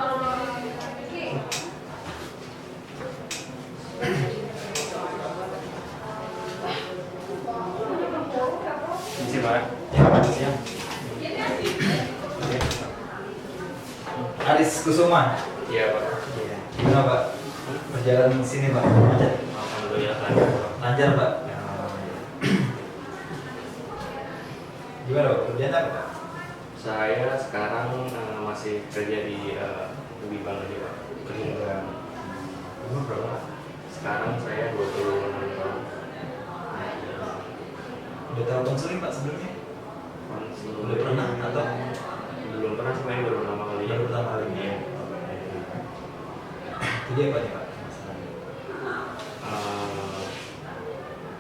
Misi Pak. Ya, siang. Aris Kusuma. Iya Pak. Iya. Gimana Pak? Perjalanan sini Pak? Lancar. Alhamdulillah lancar Pak. Lancar Pak. Gimana Pak? Kerjaan apa Pak? Saya sekarang masih kerja di Bibang aja Pak. Kerja. Umur berapa? Sekarang saya 26 tahun. Udah tahu konseling Pak sebelumnya? Udah pernah atau? Belum pernah sih, main baru pertama kali. Baru pertama kali. Iya. Jadi apa nih Pak?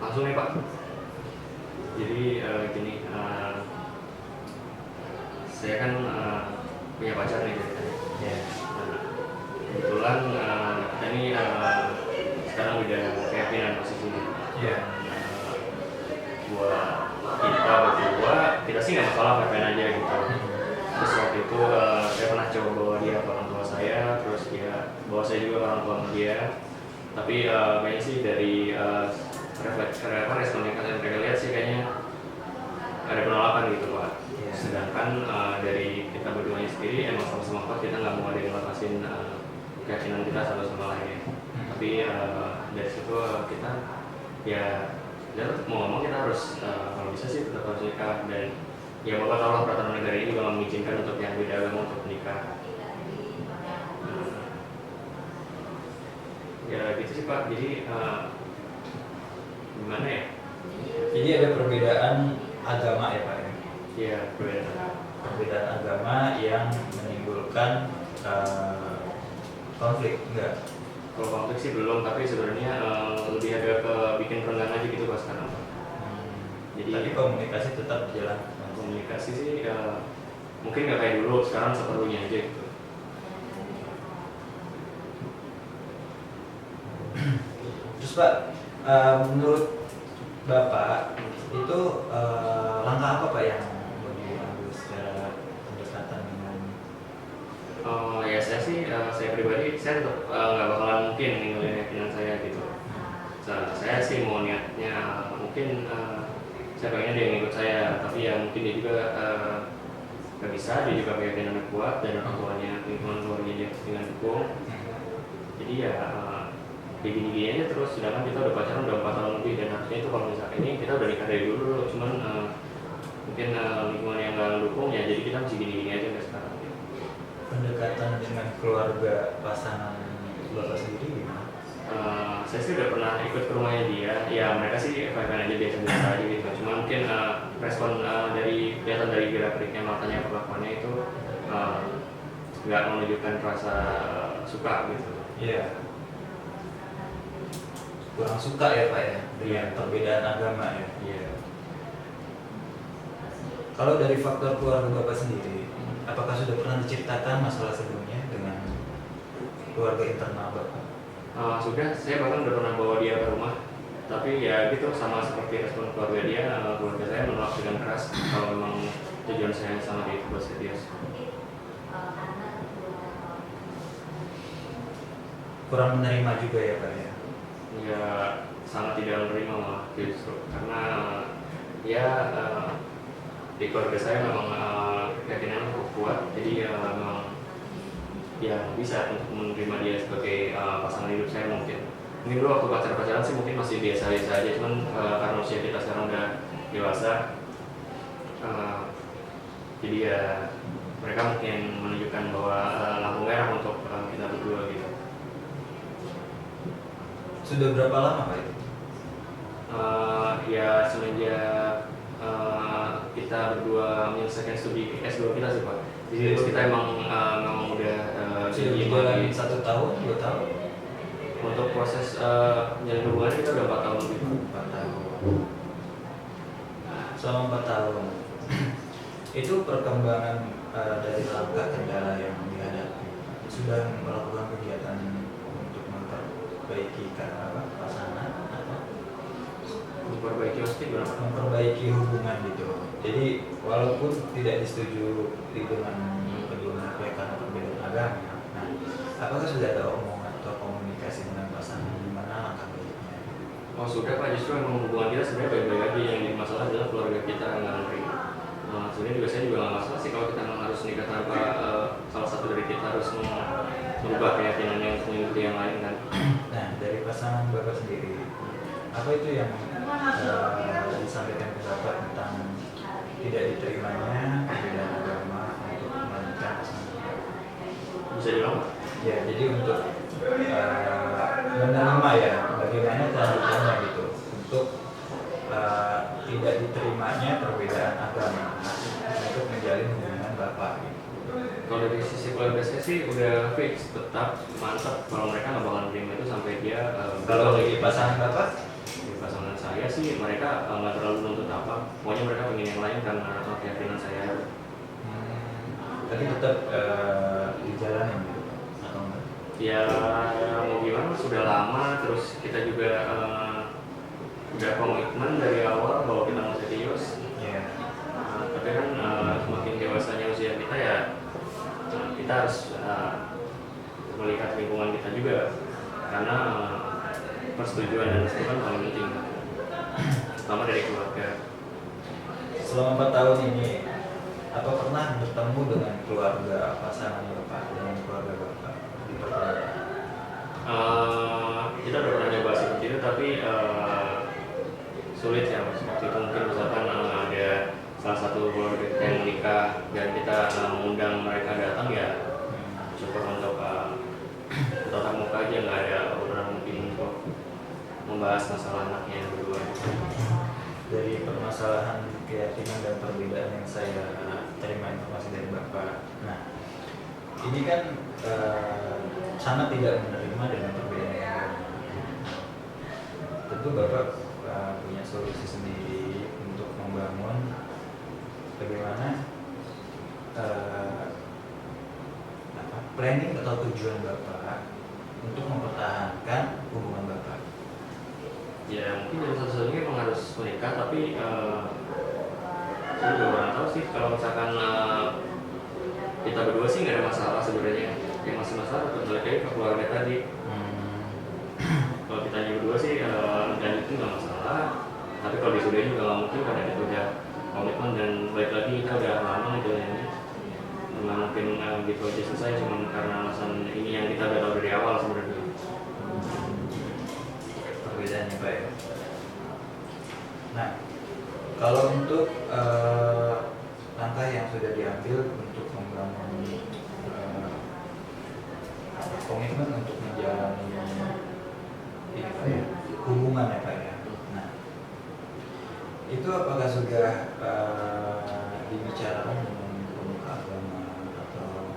Langsung nih Pak. Jadi gini, saya kan punya pacar nih ceritanya. Ya. Kebetulan ini sekarang udah keyakinan posisinya. Iya. Buat kita berdua, kita sih nggak masalah, main aja gitu. Terus waktu itu saya pernah coba bawa dia ke orang tua saya, terus dia bawa saya juga ke orang tua dia. Tapi kayaknya sih dari respon yang mereka lihat sih kayaknya ada penolakan gitu Pak. Iya. Sedangkan dari kita berduanya sendiri emang sama-sama kuat, kita nggak mau ada yang ngatasin keyakinan kita satu sama lain. Tapi dari situ kita ya mau ngomong kita harus kalau bisa sih tetap harus nikah, dan ya Bapak tahu lah peraturan negara ini juga mengizinkan untuk yang beda agama untuk menikah. Ya gitu sih Pak. Jadi gimana ya? Jadi ada perbedaan agama ya Pak ya? Iya, perbedaan. Perbedaan agama yang menimbulkan konflik, enggak? Kalau konflik sih belum, tapi sebenarnya lebih agak ke bikin renggang aja gitu Pak sekarang. Jadi Tapi komunikasi tetap berjalan. komunikasi sih mungkin nggak kayak dulu, sekarang seperlunya aja gitu. Terus Pak, menurut Bapak itu langkah apa Pak yang mau diambil secara pendekatan dengan? Ya saya pribadi saya tetap nggak bakalan mungkin ninggalin keyakinan saya gitu. Saya sih mau niatnya mungkin saya pengen dia ngikut saya, tapi ya mungkin dia juga nggak bisa, dia juga keyakinan kuat dan orang tuanya, lingkungan keluarga dia dengan dukung. Jadi ya kayak gini-gini aja terus, sedangkan kita udah pacaran udah 4 tahun lebih, dan harusnya itu kalau misalnya ini kita udah nikah dari dulu, cuman mungkin lingkungan yang nggak mendukung ya, jadi kita masih gini-gini aja kayak sekarang. Pendekatan dengan keluarga pasangan Bapak sendiri gimana? Saya sih udah pernah ikut ke rumahnya dia, ya mereka sih fine-fine aja, biasa-biasa aja gitu. Cuma mungkin respon dari kelihatan dari gerak-geriknya, matanya, perlakuannya itu nggak menunjukkan rasa suka gitu. Iya. Kurang suka ya Pak ya dengan perbedaan agama ya. Iya. Kalau dari faktor keluarga Bapak sendiri, apakah sudah pernah diceritakan masalah sebelumnya dengan keluarga internal Bapak? Sudah, saya bahkan udah pernah bawa dia ke rumah, tapi ya gitu, sama seperti respon keluarga dia, keluarga saya menolak dengan keras kalau memang tujuan saya sama dia itu buat serius. Kurang menerima juga ya Pak ya? Ya sangat tidak menerima malah justru, karena ya di keluarga saya memang keyakinan cukup kuat, jadi memang ya bisa untuk menerima dia sebagai pasangan hidup saya mungkin. Mungkin dulu waktu pacaran sih mungkin masih biasa-biasa aja, cuman karena usia kita sekarang udah dewasa, jadi ya mereka mungkin menunjukkan bahwa lampu merah untuk kita berdua gitu. Sudah berapa lama Pak itu? Ya semenjak kita berdua menyelesaikan studi S2 kita sih Pak. Jadi kita memang udah Sudah jadi berjalan 1 tahun, 2 tahun? Untuk proses menjalin hubungan kita udah 4 tahun lebih. 4 tahun. Selama 4 tahun itu perkembangan dari langkah kendala yang dihadapi, sudah melakukan kegiatan untuk memperbaiki pasangan atau Memperbaiki maksudnya berapa? memperbaiki hubungan gitu. Jadi walaupun tidak disetujui dengan kedua belah pihak karena perbedaan agama, apakah sudah ada omongan atau komunikasi dengan pasangan gimana langkah baiknya? Oh sudah Pak, justru emang hubungan kita sebenarnya baik-baik aja. Yang jadi masalah adalah keluarga kita yang nggak nerima. Sebenarnya juga saya juga nggak masalah sih kalau kita memang harus nikah tanpa salah satu dari kita harus merubah keyakinannya untuk mengikuti yang lain kan. Nah, dari pasangan Bapak sendiri, apa itu yang disampaikan ke Bapak tentang tidak diterimanya perbedaan agama untuk melanjutkan pasangan Bapak? Bisa diulang Pak? Ya, jadi untuk menerima ya, bagaimana kelanjutannya gitu, untuk tidak diterimanya perbedaan agama untuk menjalin hubungan Bapak. Gitu. Kalau dari sisi keluarga saya sih udah fix, tetap mantap kalau mereka nggak bakal terima itu sampai dia Kalau dari pasangan Bapak? di pasangan saya sih mereka nggak terlalu nuntut apa, pokoknya mereka pengen yang lain karena keyakinan saya. Tapi tetap dijalanin gitu atau enggak? Ya mau gimana, sudah lama, terus kita juga udah komitmen dari awal bahwa kita mau serius. Iya. Tapi kan semakin dewasanya usia kita ya kita harus melihat lingkungan kita juga, karena persetujuan dan restu kan paling penting, terutama dari keluarga. Selama 4 tahun ini, apa pernah bertemu dengan keluarga pasangan Bapak, dengan keluarga Bapak di pertemuan? Kita udah pernah nyoba seperti itu, tapi sulit ya seperti itu. Mungkin misalkan ada salah satu keluarga kita yang menikah dan kita mengundang mereka datang, ya coba untuk tatap muka aja, nggak ada obrolan mungkin untuk membahas masalah anaknya yang berdua. Dari permasalahan keyakinan dan perbedaan yang saya terima informasi dari Bapak, nah ini kan sangat tidak menerima dengan perbedaan agama. Tentu Bapak punya solusi sendiri untuk membangun bagaimana planning atau tujuan Bapak untuk mempertahankan hubungan Bapak. Ya mungkin dari satu-satunya memang harus menikah, tapi saya juga kurang tahu sih kalau misalkan kita berdua sih nggak ada masalah sebenarnya. Yang masih masalah tetap balik lagi ke keluarga tadi. Kalau kita berdua sih lanjutin nggak masalah, tapi kalau disudahin juga nggak mungkin karena itu udah komitmen dan balik lagi kita udah lama gitu ya. Nggak mungkin gitu aja selesai cuma karena alasan ini yang kita udah tahu dari awal sebenarnya. Perbedaannya Pak ya. Nah, kalau untuk langkah yang sudah diambil untuk membangun komitmen untuk menjalani ini Pak ya, hubungan ya Pak ya. Nah, itu apakah sudah dibicarakan dengan pemuka agama atau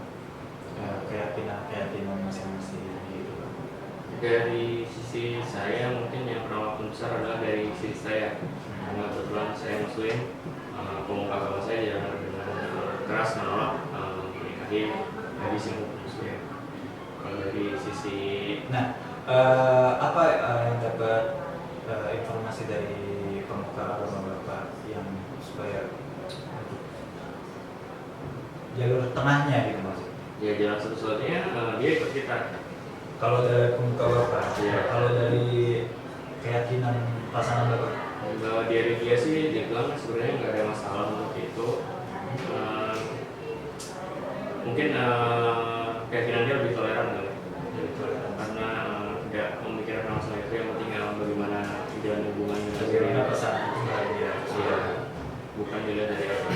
keyakinan masing-masing gitu Pak? Dari sisi saya mungkin yang perawatan besar adalah dari sisi saya, karena kebetulan saya muslim. Pemuka agama saya ya dengan keras menolak menikahi gadis yang muslim. Kalau dari sisi apa yang dapat informasi dari pemuka agama Bapak yang supaya jalur tengahnya gitu maksudnya? ya jalan satu-satunya dia ikut kita. Kalau dari pemuka Bapak, Iya. kalau dari keyakinan pasangan Bapak? Bahwa dia sih dia bilang sebenarnya nggak ada masalah untuk itu. Mungkin keyakinan dia lebih toleran kali, karena tidak memikirkan masalah itu, yang penting bagaimana jalan hubungannya dengan Bagaimana pasangan itu bahagia? Iya, bukan dilihat dari apa.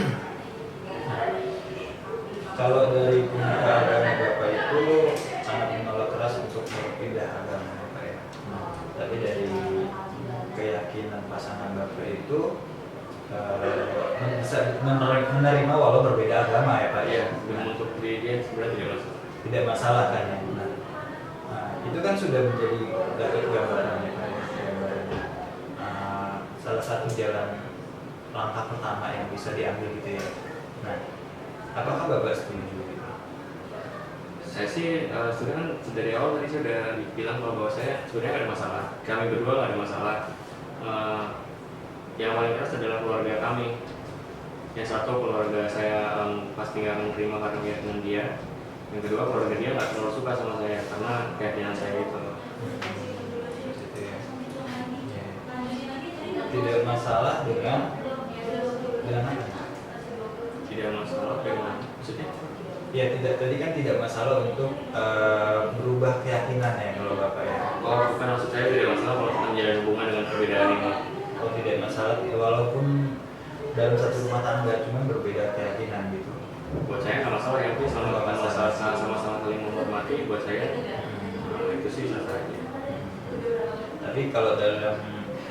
Kalau dari pemuka agama Bapak itu sangat menolak keras untuk berpindah agama Bapak ya. Tapi dari keyakinan pasangan Bapak itu bisa menerima walau berbeda agama ya Pak ya. Dan untuk dia sebenarnya tidak masalah. Tidak masalah kan ya. Nah, itu kan sudah menjadi dapat gambarannya Pak ya. Gambarannya. Salah satu jalan langkah pertama yang bisa diambil gitu ya. Nah, apakah Bapak setuju? Saya sih sebenarnya dari awal tadi saya sudah bilang bahwa saya sebenarnya nggak ada masalah. Kami berdua nggak ada masalah. Yang paling keras adalah keluarga kami. Yang satu keluarga saya pasti nggak menerima karena keyakinan dia. Yang kedua keluarga dia nggak terlalu suka sama saya karena keyakinan saya itu. Gitu ya. Ya. Tidak masalah dengan apa? Tidak masalah dengan maksudnya. Ya tidak, tadi kan tidak masalah untuk berubah keyakinan ya kalau Bapak ya. Oh bukan, maksud saya tidak masalah kalau kita menjalin hubungan dengan perbedaan ini. Oh tidak masalah walaupun dalam satu rumah tangga cuma berbeda keyakinan gitu. Buat saya nggak masalah, yang penting sama masalah sama-sama saling menghormati. Buat saya itu sih sah saja. Tapi kalau dalam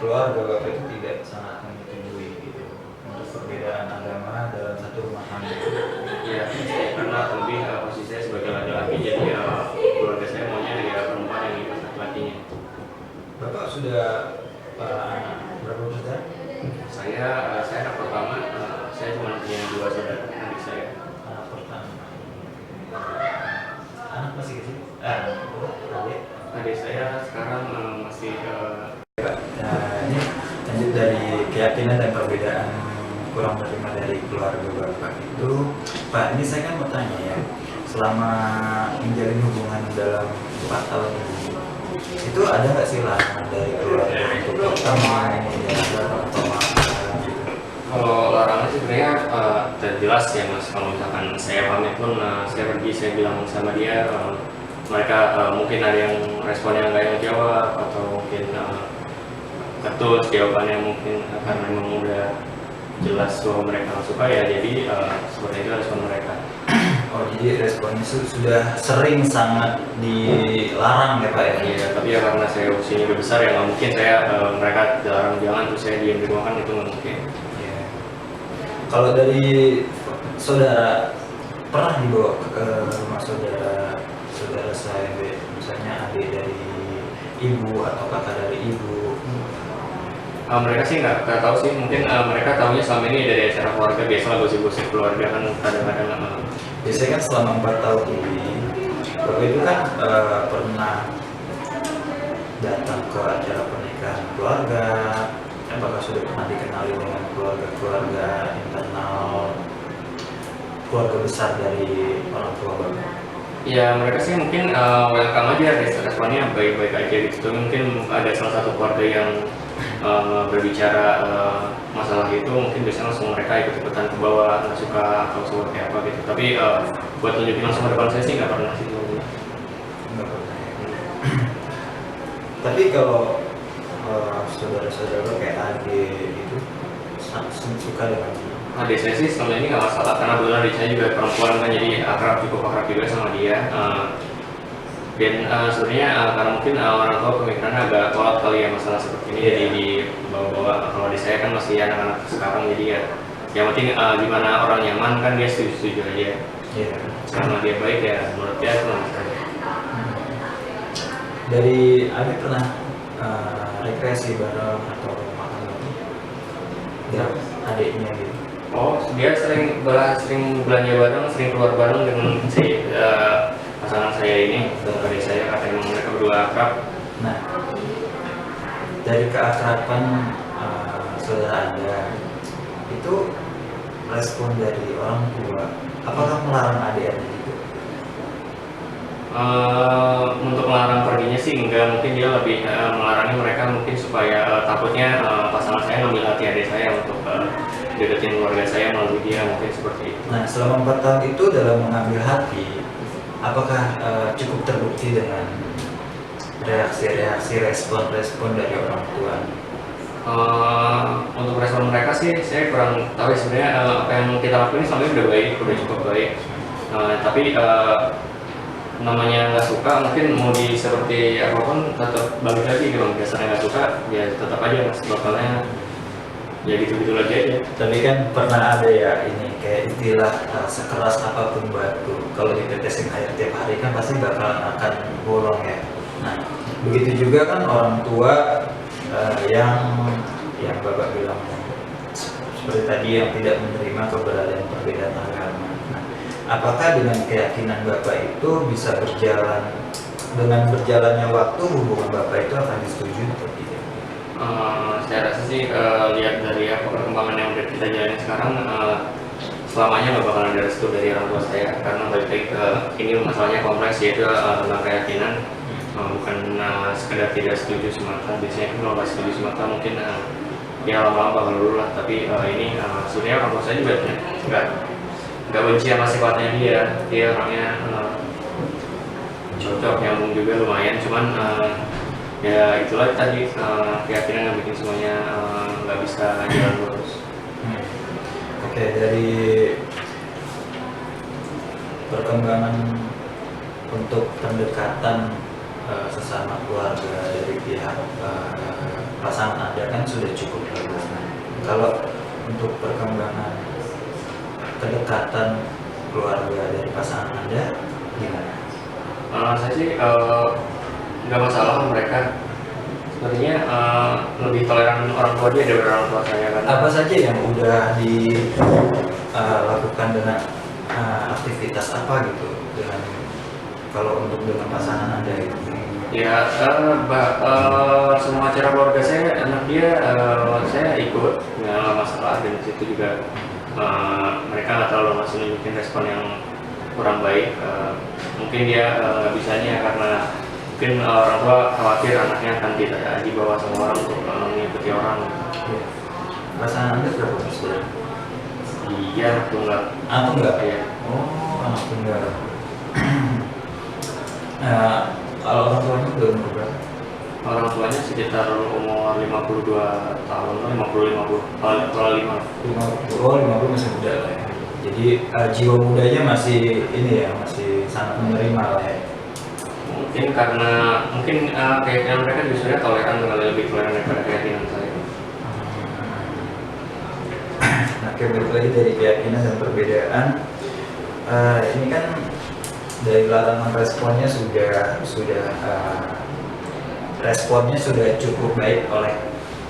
keluarga Bapak itu tidak sangat menyetujui gitu untuk perbedaan agama dalam satu rumah tangga. Iya, karena lebih posisi saya sebagai laki-laki, jadi keluarga saya maunya ya perempuan yang ikut laki-lakinya. Bapak sudah berapa bersaudara? Saya anak pertama, saya cuma punya 2 saudara adik saya. Anak pertama. Anak masih kecil? Adik? Adik saya sekarang masih Nah, ini lanjut dari keyakinan dan perbedaan kurang terima dari keluarga Bapak itu, Pak, ini saya kan mau tanya ya, selama menjalin hubungan dalam 4 tahun ini, itu ada nggak sih larangan dari keluarga untuk pertama atau makan gitu? kalau larangan sih sebenarnya jelas ya Mas. Kalau misalkan saya pamit pun saya pergi, saya bilang sama dia, mereka mungkin ada yang responnya nggak yang jawab atau mungkin ketus jawabannya mungkin karena memang udah jelas bahwa mereka nggak suka ya, jadi seperti itu respon mereka. Oh, jadi responnya sudah sering sangat dilarang ya Pak ya? Iya, tapi ya karena saya usianya udah besar ya nggak mungkin saya mereka dilarang jangan terus saya diam di rumah, kan itu nggak mungkin. Iya. Kalau dari saudara, pernah dibawa ke rumah saudara saya, misalnya adik dari ibu atau kakak dari ibu? Mereka sih nggak tahu sih, mungkin mereka tahunya selama ini dari acara keluarga, biasalah gosip-gosip keluarga kan kadang-kadang. Biasanya kan selama 4 tahun ini, Bapak itu kan pernah datang ke acara pernikahan keluarga. Apakah sudah pernah dikenali dengan keluarga internal, keluarga besar dari orang tua Bapak? Ya mereka sih mungkin welcome aja, responnya baik-baik aja gitu. Mungkin ada salah satu keluarga yang berbicara masalah itu, mungkin biasanya langsung mereka ikut-ikutan ke bawah, nggak suka atau seperti apa gitu. Tapi buat tunjukin langsung ke depan saya sih nggak pernah sih. Nggak pernah ya. Tapi kalau saudara-saudara kayak adik itu suka dengan Adik saya sih selama ini nggak masalah, karena kebetulan adik saya juga perempuan kan, jadi cukup akrab juga sama dia. Dan sebenarnya karena mungkin orang tua pemikirannya agak kolot kali ya masalah seperti ini, jadi dibawa-bawa. Kalau di saya kan masih anak-anak sekarang, jadi ya yang penting gimana orang nyaman kan dia setuju-setuju aja. Yeah. Karena dia baik ya menurut dia itu saja. Dari adik pernah rekreasi bareng atau makan bareng dengan adiknya gitu? Oh, dia sering belanja bareng, sering keluar bareng dengan si pasangan saya ini, dengan adik saya, karena memang mereka berdua akrab. Nah, dari keakraban saudara Anda itu, respon dari orang tua, apakah melarang adik-adik gitu? Untuk melarang perginya sih enggak, mungkin dia lebih melarangnya mereka mungkin supaya takutnya pasangan saya ngambil hati adik saya untuk deketin keluarga saya melalui dia, mungkin seperti itu. Nah, selama 4 tahun itu dalam mengambil hati, apakah cukup terbukti dengan reaksi-reaksi, respon-respon dari orang tua? Untuk respon mereka sih saya kurang tahu ya, sebenarnya apa yang kita lakuin selama ini udah baik, udah cukup baik. Tapi namanya nggak suka, mungkin mau di seperti apapun tetap balik lagi. Kalau biasanya nggak suka ya tetap aja mas, bakalnya ya gitu-gitu lagi aja. Tapi kan pernah ada ya ini kayak istilah sekeras apapun batu, kalau ditetesin air tiap hari kan pasti bakalan akan bolong ya. Nah, begitu juga kan orang tua yang Bapak bilang seperti tadi, yang tidak menerima keberadaan perbedaan agama. Nah, apakah dengan keyakinan Bapak itu bisa berjalan, dengan berjalannya waktu hubungan Bapak itu akan disetujui atau tidak? Saya rasa sih lihat dari apa perkembangan yang udah kita jalani sekarang, selamanya nggak bakalan ada restu dari orang tua saya, karena balik lagi ke ini masalahnya kompleks, yaitu tentang keyakinan. Bukan sekedar tidak setuju semata. Biasanya kan kalau nggak setuju semata mungkin ya lama-lama bakal luluh lah, tapi ini sebenarnya orang tua saya juga nggak benci sama sifatnya dia orangnya cocok, nyambung juga lumayan, cuman ya itulah tadi keyakinan yang bikin semuanya nggak bisa jalan lurus. Oke, dari perkembangan untuk pendekatan sesama keluarga dari pihak pasangan Anda kan sudah cukup bagus. Kalau untuk perkembangan kedekatan keluarga dari pasangan Anda gimana? Saya sih nggak masalah mereka. Sepertinya lebih toleran orang tua dia daripada orang tua saya kan. Apa saja yang udah dilakukan dengan aktivitas apa gitu dengan kalau untuk dengan pasangan Anda itu? Ya, semua acara keluarga saya, anak dia, saya ikut, nggak masalah. Dan situ juga mereka nggak terlalu masih nunjukin respon yang kurang baik. Mungkin dia nggak bisanya karena mungkin orang tua khawatir anaknya akan dibawa sama orang untuk mengikuti orang. Ya. Pasangan Anda berapa bersaudara? Iya, anak tunggal. Anak tunggal? Iya. Oh, anak tunggal. Kalau orang tuanya udah umur berapa? Orang tuanya sekitar umur 52 tahun, 50 masih muda lah ya. Jadi jiwa mudanya masih ini ya, masih sangat menerima lah ya. Mungkin karena keyakinan mereka justru toleran, lebih toleran daripada keyakinan saya. Nah, balik lagi dari keyakinan dan perbedaan, ini kan dari larangan responnya responnya sudah cukup baik oleh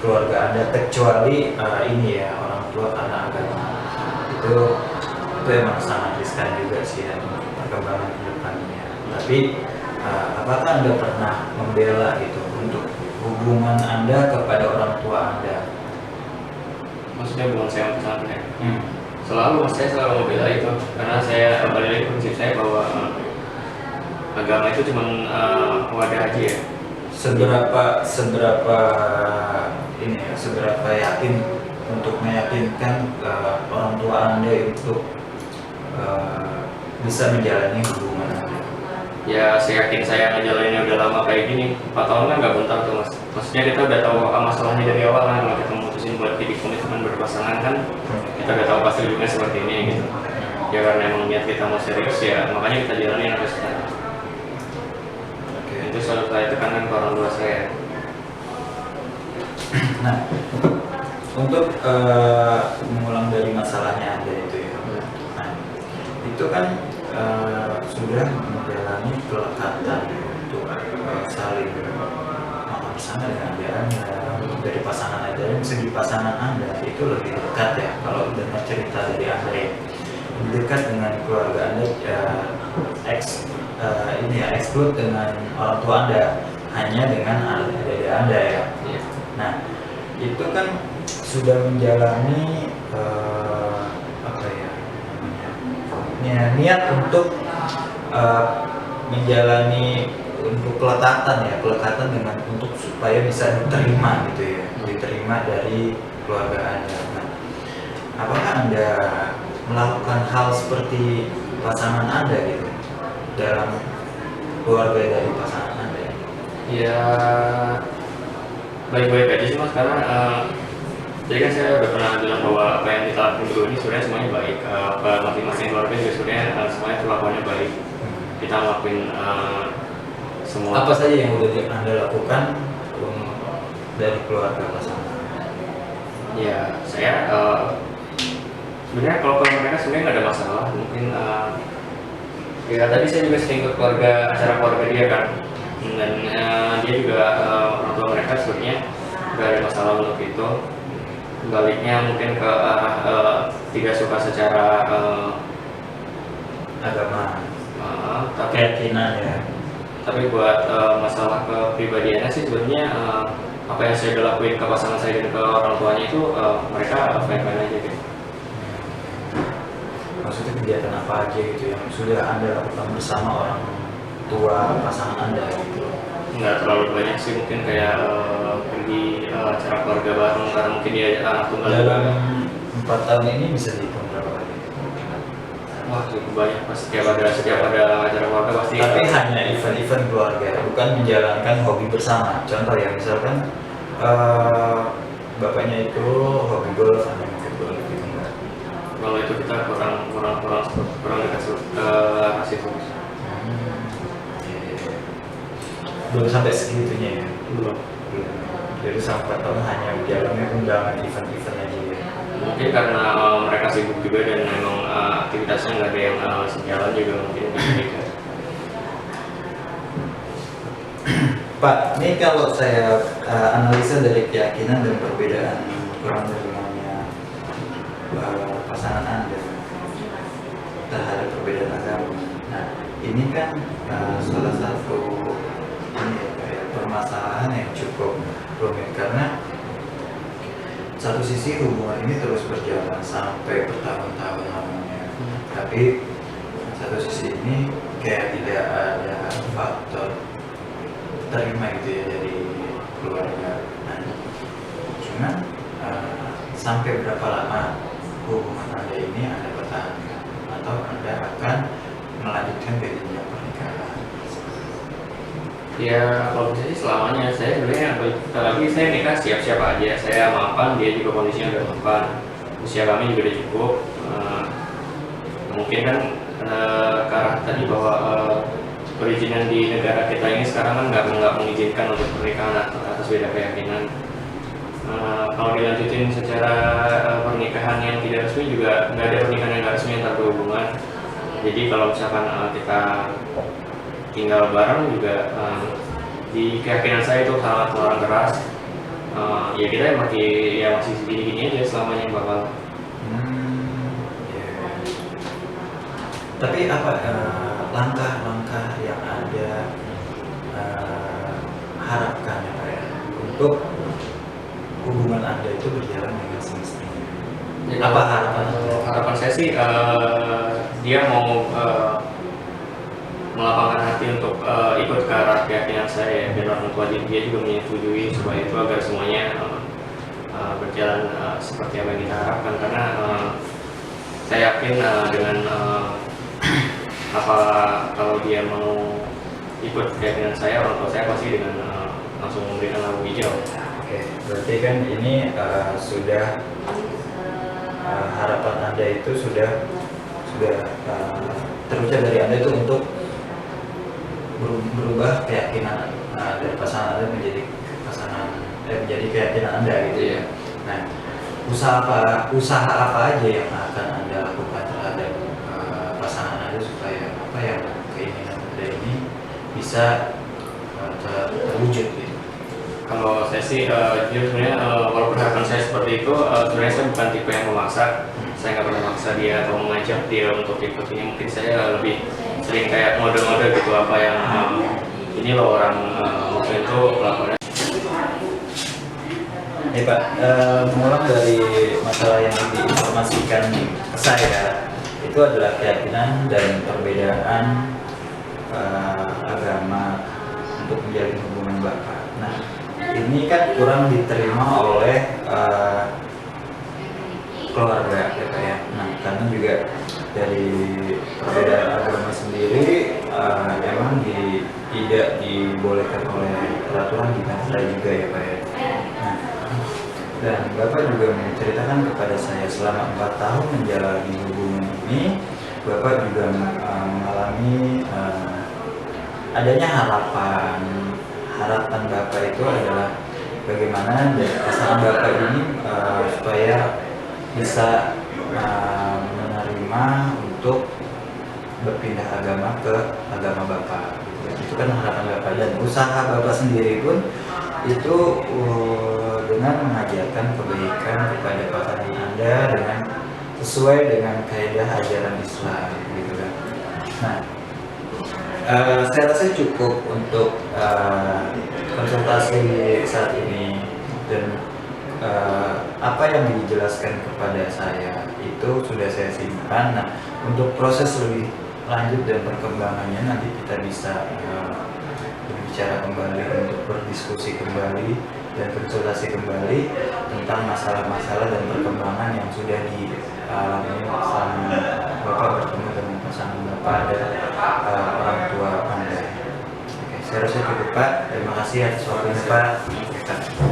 keluarga Anda, kecuali ini ya, orang tua karena agama itu emang sangat riskan juga sih ya untuk perkembangan ke depannya. Tapi apakah Anda pernah membela gitu untuk hubungan Anda kepada orang tua Anda? Maksudnya bukan saya pesantren. Saya selalu membela itu, karena saya balik lagi prinsip saya bahwa agama itu cuma wadah aja ya. Seberapa yakin untuk meyakinkan orang tua Anda untuk bisa menjalani hubungan Anda? Ya, saya yakin saya ngejalaninnya udah lama kayak gini. 4 tahun kan nggak bentar tuh mas. Maksudnya kita udah tahu masalahnya dari awal kan. Kalau kita mutusin buat jadi komitmen berpasangan kan, kita udah tahu pasti ujungnya seperti ini gitu. Ya karena emang niat kita mau serius ya, makanya kita jalanin sampai sekarang. Itu selalu saya tekankan ke orang tua saya. Nah, untuk mengulang dari masalahnya Anda itu ya. Nah, itu kan sudah menjalani kelekatan untuk saling bersama dengan Anda. Dari pasangan Anda, dari segi pasangan Anda itu lebih dekat ya. Kalau dengar cerita dari Anda ya, lebih dekat dengan keluarga Anda, exclude dengan orang tua Anda, hanya dengan adik Anda ya. Nah, itu kan sudah menjalani niat untuk menjalani untuk kelekatan dengan untuk supaya bisa diterima gitu ya, diterima dari keluarga Anda. Nah, apakah Anda melakukan hal seperti pasangan Anda gitu dalam keluarga dari pasangan Anda? Ya baik-baik aja sih mas, karena jadi kan saya udah pernah bilang bahwa apa yang kita lakukan dulu ini sebenarnya semuanya baik. Masing-masing keluarga juga sebenarnya semuanya perlakuannya baik. Kita ngelakuin semua. Apa saja yang udah Anda lakukan dari keluarga pasangan? Ya saya sebenarnya kalau mereka sebenarnya nggak ada masalah. Mungkin ya tadi saya juga sering ikut acara keluarga dia kan, dan dia juga orang tua mereka sebenarnya nggak ada masalah untuk itu. Baliknya mungkin ke arah tidak suka secara agama, tapi keyakinan ya. Tapi buat masalah kepribadiannya sih sebenarnya apa yang saya udah lakuin ke pasangan saya dan ke orang tuanya itu mereka fine-fine aja gitu. kegiatan apa aja gitu yang sudah Anda lakukan bersama orang tua pasangan Anda gitu? Nggak terlalu banyak sih, mungkin kayak pergi acara keluarga bareng karena mungkin dia anak tunggal juga. Dalam 4 tahun ini bisa dihitung berapa kali? Wah, cukup banyak, pasti setiap ada acara keluarga pasti. Tapi hanya event-event keluarga, bukan menjalankan hobi bersama. Contoh ya, misalkan bapaknya itu hobi golf, anaknya ikut golf gitu enggak? Kalau itu kita kurang dekat kasih fokus. Belum sampai segitunya ya? Belum. Jadi sampai 4 tahun hanya jalannya undangan event-event aja ya? Mungkin karena mereka sibuk juga dan memang aktivitasnya nggak ada yang sejalan juga mungkin bisa. Pak, ini kalau saya analisa dari keyakinan dan perbedaan kurang lebihnya pasangan Anda terhadap perbedaan agama. Nah, ini kan salah satu permasalahan yang cukup rumit karena satu sisi hubungan ini terus berjalan sampai bertahun-tahun lamanya, tapi satu sisi ini kayak tidak ada faktor terima gitu ya dari keluarga. Nah, cuman sampai berapa lama hubungan Anda ini Anda pertahankan atau Anda akan melanjutkan ke jenjang pernikahan? Ya kalau bisa sih selamanya. Saya sebenarnya lagi saya nikah siap-siap aja. Saya mapan, dia juga kondisinya udah mapan. Usia kami juga udah cukup. Mungkin kan ke arah tadi bahwa perizinan di negara kita ini sekarang kan nggak mengizinkan untuk pernikahan atas beda keyakinan. Kalau dilanjutin secara pernikahan yang tidak resmi juga nggak ada pernikahan yang nggak resmi antar berhubungan. Jadi kalau misalkan kita tinggal bareng juga di keyakinan saya itu sangat melarang keras. Ya kita masih segini-gini aja selamanya bakal. Yeah. Tapi apa langkah-langkah yang Anda harapkan ya Pak ya untuk hubungan Anda itu berjalan dengan semestinya? Ya, Apa harapan? Harapan saya sih dia mau melapangkan hati untuk ikut ke arah keyakinan saya, dan orang tua dia juga menyetujui supaya itu agar semuanya berjalan seperti apa yang kita harapkan, karena saya yakin dengan kalau dia mau ikut keyakinan saya, orang tua saya pasti dengan langsung memberikan lampu hijau. Oke, berarti kan ini sudah harapan Anda itu sudah terucap dari Anda itu untuk berubah keyakinan dari pasangan Anda menjadi keyakinan Anda gitu ya. Nah, usaha apa aja yang akan Anda lakukan terhadap pasangan Anda supaya apa yang keinginan Anda ini bisa terwujud gitu? Kalau saya sih jujur sebenarnya walaupun harapan saya seperti itu, sebenarnya saya bukan tipe yang memaksa. Saya nggak pernah maksa dia atau mengajak dia untuk ikut ini. Mungkin saya lebih sering kayak mode-mode gitu, apa yang ini loh orang muslim itu lakukan. Ya Pak, mengulang dari masalah yang diinformasikan ke saya, itu adalah keyakinan dan perbedaan agama untuk menjalin hubungan Bapak. Nah, ini kan kurang diterima oleh keluarga ya Pak ya. Nah, karena juga dari perbedaan agama sendiri memang tidak dibolehkan oleh peraturan di negara juga ya Pak ya. Nah, dan Bapak juga menceritakan kepada saya selama 4 tahun menjalani hubungan ini, Bapak juga mengalami adanya harapan Bapak itu adalah bagaimana pasangan Bapak ini supaya bisa menerima untuk berpindah agama ke agama Bapak. Itu kan harapan Bapak, dan usaha Bapak sendiri pun itu dengan mengajarkan kebaikan kepada pasangan Anda dengan sesuai dengan kaidah ajaran Islam gitu kan. Nah, saya rasa cukup untuk konsultasi saat ini, dan apa yang dijelaskan kepada saya itu sudah saya simpan. Nah, untuk proses lebih lanjut dan perkembangannya nanti kita bisa berbicara kembali, untuk berdiskusi kembali dan konsultasi kembali tentang masalah-masalah dan perkembangan yang sudah dialami selama Bapak bertemu dengan pasangan Bapak dan orang tua Anda. Oke, saya rasa cukup Pak. Terima kasih atas waktunya Pak.